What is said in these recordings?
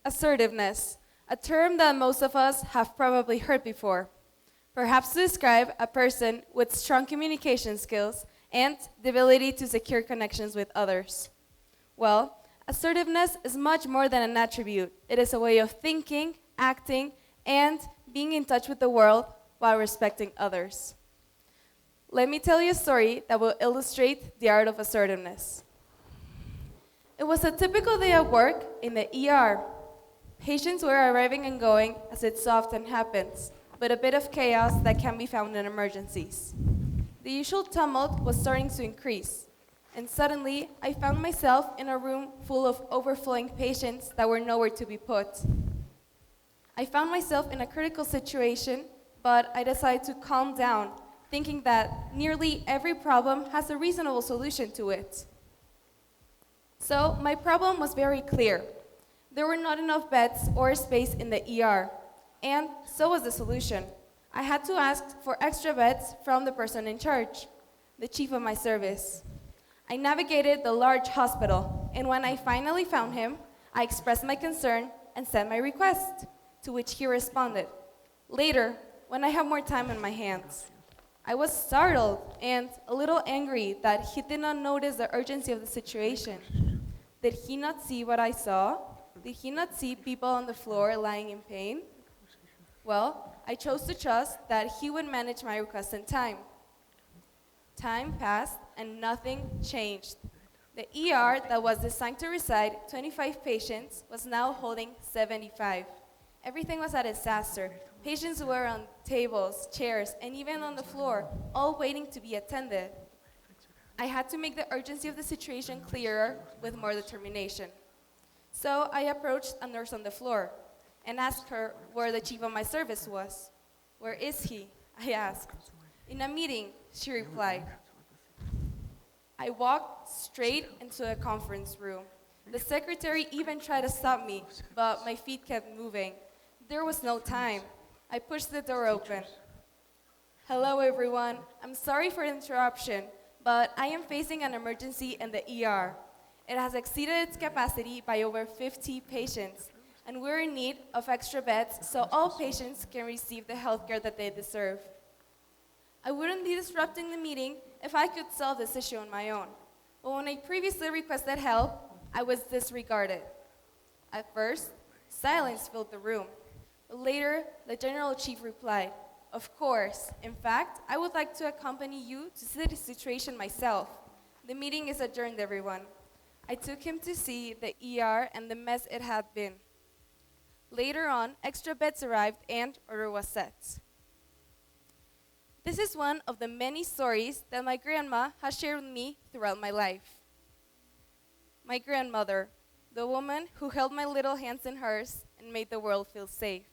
Assertiveness, a term that most of us have probably heard before, perhaps to describe a person with strong communication skills and the ability to secure connections with others. Well, assertiveness is much more than an attribute. It is a way of thinking, acting, and being in touch with the world while respecting others. Let me tell you a story that will illustrate the art of assertiveness. It was a typical day at work in the ER. Patients were arriving and going, as it so often happens, but a bit of chaos that can be found in emergencies. The usual tumult was starting to increase, and suddenly I found myself in a room full of overflowing patients that were nowhere to be put. I found myself in a critical situation, but I decided to calm down, thinking that nearly every problem has a reasonable solution to it. So my problem was very clear. There were not enough beds or space in the ER, and so was the solution. I had to ask for extra beds from the person in charge, the chief of my service. I navigated the large hospital, and when I finally found him, I expressed my concern and sent my request, to which he responded. Later, when I had more time on my hands, I was startled and a little angry that he did not notice the urgency of the situation. Did he not see what I saw? Did he not see people on the floor lying in pain? Well, I chose to trust that he would manage my request in time. Time passed and nothing changed. The ER that was designed to receive 25 patients was now holding 75. Everything was a disaster. Patients were on tables, chairs, and even on the floor, all waiting to be attended. I had to make the urgency of the situation clearer with more determination. So I approached a nurse on the floor and asked her where the chief of my service was. "Where is he?" I asked. "In a meeting," she replied. I walked straight into a conference room. The secretary even tried to stop me, but my feet kept moving. There was no time. I pushed the door open. "Hello, everyone. I'm sorry for the interruption, but I am facing an emergency in the ER. It has exceeded its capacity by over 50 patients, and we're in need of extra beds so all patients can receive the health care that they deserve. I wouldn't be disrupting the meeting if I could solve this issue on my own. But when I previously requested help, I was disregarded. At first, silence filled the room. But later, the general chief replied, "Of course. In fact, I would like to accompany you to see the situation myself. The meeting is adjourned, everyone." I took him to see the ER and the mess it had been. Later on, extra beds arrived and order was set. This is one of the many stories that my grandma has shared with me throughout my life. My grandmother, the woman who held my little hands in hers and made the world feel safe.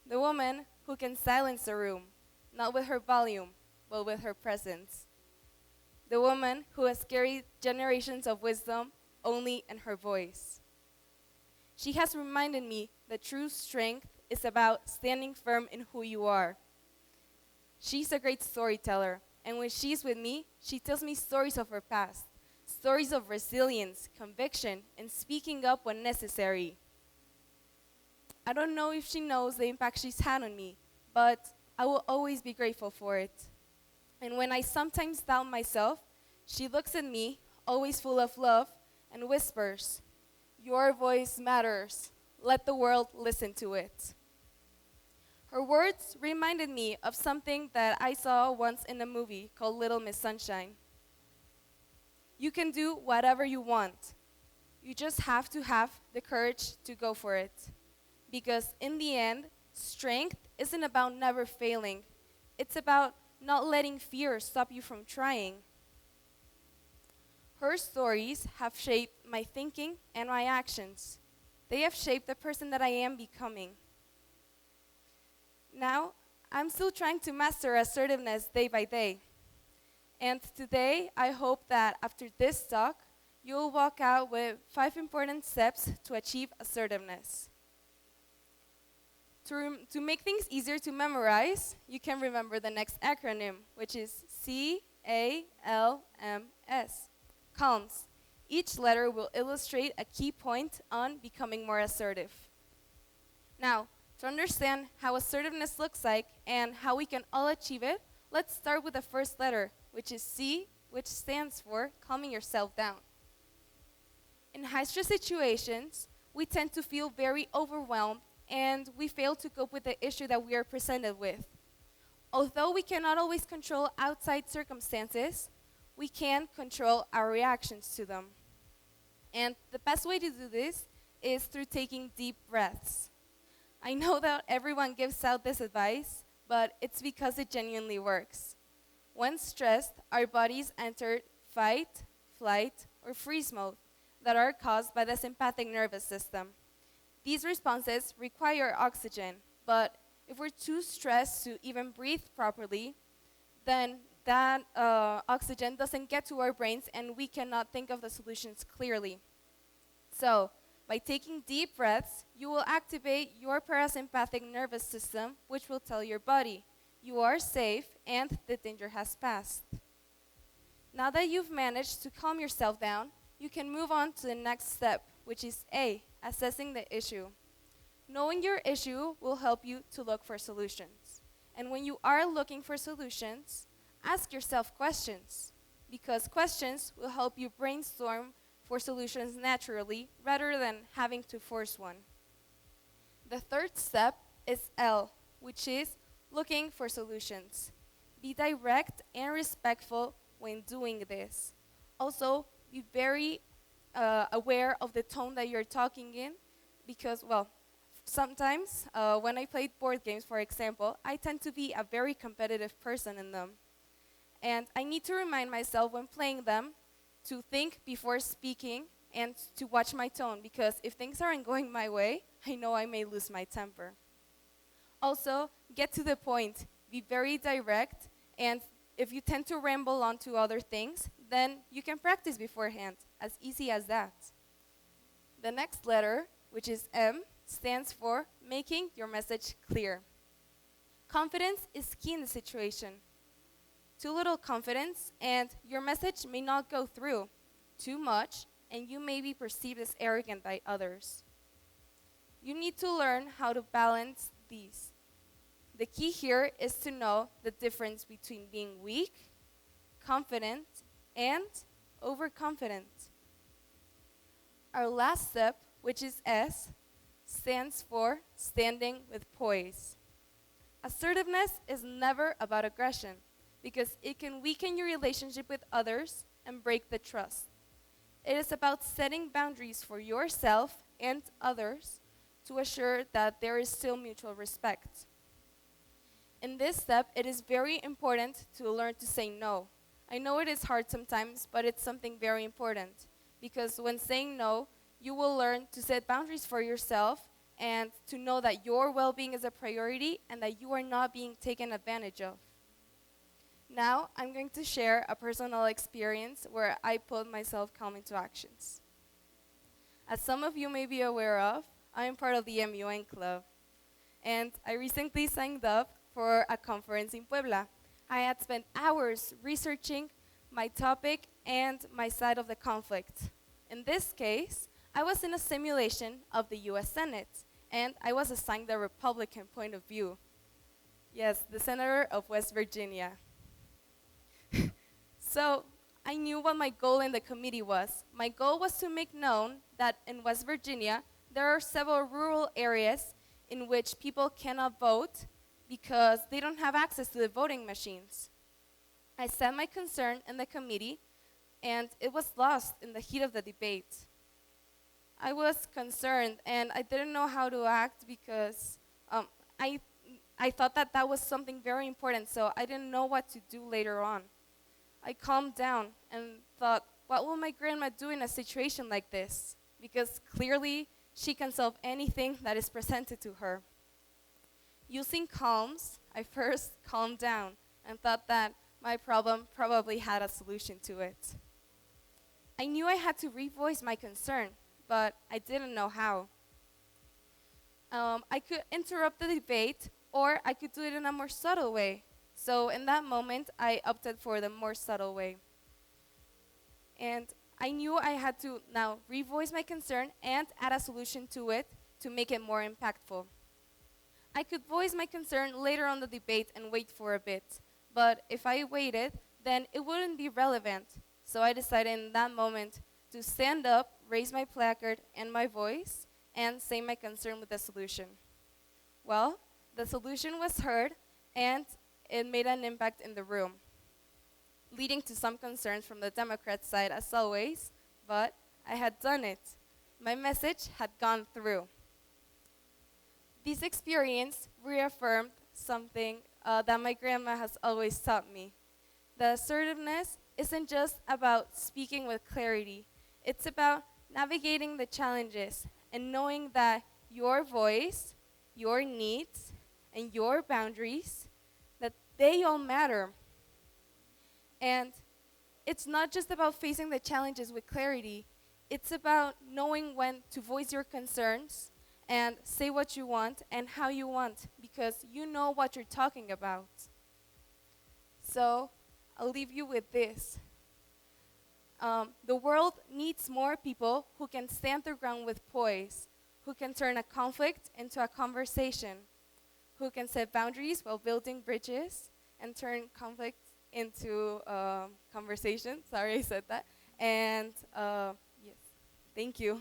The woman who can silence a room, not with her volume, but with her presence. The woman who has carried generations of wisdom only in her voice. She has reminded me that true strength is about standing firm in who you are. She's a great storyteller, and when she's with me, she tells me stories of her past, stories of resilience, conviction, and speaking up when necessary. I don't know if she knows the impact she's had on me, but I will always be grateful for it. And when I sometimes doubt myself, she looks at me, always full of love, and whispers, "Your voice matters. Let the world listen to it." Her words reminded me of something that I saw once in a movie called Little Miss Sunshine. You can do whatever you want. You just have to have the courage to go for it. Because in the end, strength isn't about never failing. It's about not letting fear stop you from trying. Her stories have shaped my thinking and my actions. They have shaped the person that I am becoming. Now, I'm still trying to master assertiveness day by day. And today, I hope that after this talk, you'll walk out with 5 important steps to achieve assertiveness. To make things easier to memorize, you can remember the next acronym, which is C-A-L-M-S. C.A.L.M.S. Each letter will illustrate a key point on becoming more assertive. Now, to understand how assertiveness looks like and how we can all achieve it, let's start with the first letter, which is C, which stands for calming yourself down. In high-stress situations, we tend to feel very overwhelmed and we fail to cope with the issue that we are presented with. Although we cannot always control outside circumstances, we can control our reactions to them. And the best way to do this is through taking deep breaths. I know that everyone gives out this advice, but it's because it genuinely works. When stressed, our bodies enter fight, flight, or freeze mode that are caused by the sympathetic nervous system. These responses require oxygen, but if we're too stressed to even breathe properly, then that oxygen doesn't get to our brains and we cannot think of the solutions clearly. So, by taking deep breaths, you will activate your parasympathetic nervous system, which will tell your body, you are safe and the danger has passed. Now that you've managed to calm yourself down, you can move on to the next step, which is A, assessing the issue. Knowing your issue will help you to look for solutions. And when you are looking for solutions, ask yourself questions, because questions will help you brainstorm for solutions naturally rather than having to force one. The third step is L, which is looking for solutions. Be direct and respectful when doing this. Also, be very aware of the tone that you're talking in, because, well, sometimes when I play board games, for example, I tend to be a very competitive person in them. And I need to remind myself when playing them to think before speaking and to watch my tone, because if things aren't going my way, I know I may lose my temper. Also, get to the point. Be very direct, and if you tend to ramble on to other things, then you can practice beforehand, as easy as that. The next letter, which is M, stands for making your message clear. Confidence is key in the situation. Too little confidence, and your message may not go through. Too much, and you may be perceived as arrogant by others. You need to learn how to balance these. The key here is to know the difference between being weak, confident, and overconfident. Our last step, which is S, stands for standing with poise. Assertiveness is never about aggression, because it can weaken your relationship with others and break the trust. It is about setting boundaries for yourself and others to assure that there is still mutual respect. In this step, it is very important to learn to say no. I know it is hard sometimes, but it's something very important, because when saying no, you will learn to set boundaries for yourself and to know that your well-being is a priority and that you are not being taken advantage of. Now, I'm going to share a personal experience where I put myself calm into actions. As some of you may be aware of, I am part of the MUN Club, and I recently signed up for a conference in Puebla. I had spent hours researching my topic and my side of the conflict. In this case, I was in a simulation of the US Senate, and I was assigned the Republican point of view. Yes, the Senator of West Virginia. So I knew what my goal in the committee was. My goal was to make known that in West Virginia, there are several rural areas in which people cannot vote because they don't have access to the voting machines. I said my concern in the committee, and it was lost in the heat of the debate. I was concerned, and I didn't know how to act because I thought that that was something very important, so I didn't know what to do later on. I calmed down and thought, what will my grandma do in a situation like this? Because clearly, she can solve anything that is presented to her. Using calms, I first calmed down and thought that my problem probably had a solution to it. I knew I had to revoice my concern, but I didn't know how. I could interrupt the debate, or I could do it in a more subtle way. So in that moment, I opted for the more subtle way. And I knew I had to now revoice my concern and add a solution to it to make it more impactful. I could voice my concern later on the debate and wait for a bit, but if I waited, then it wouldn't be relevant. So I decided in that moment to stand up, raise my placard and my voice, and say my concern with the solution. Well, the solution was heard, and it made an impact in the room, leading to some concerns from the Democrat side as always, but I had done it. My message had gone through. This experience reaffirmed something that my grandma has always taught me. The assertiveness isn't just about speaking with clarity. It's about navigating the challenges and knowing that your voice, your needs, and your boundaries, that they all matter. And it's not just about facing the challenges with clarity. It's about knowing when to voice your concerns and say what you want and how you want, because you know what you're talking about. So I'll leave you with this. The world needs more people who can stand their ground with poise, who can turn a conflict into a conversation, who can set boundaries while building bridges and turn conflict into conversation. Sorry I said that. And yes, thank you.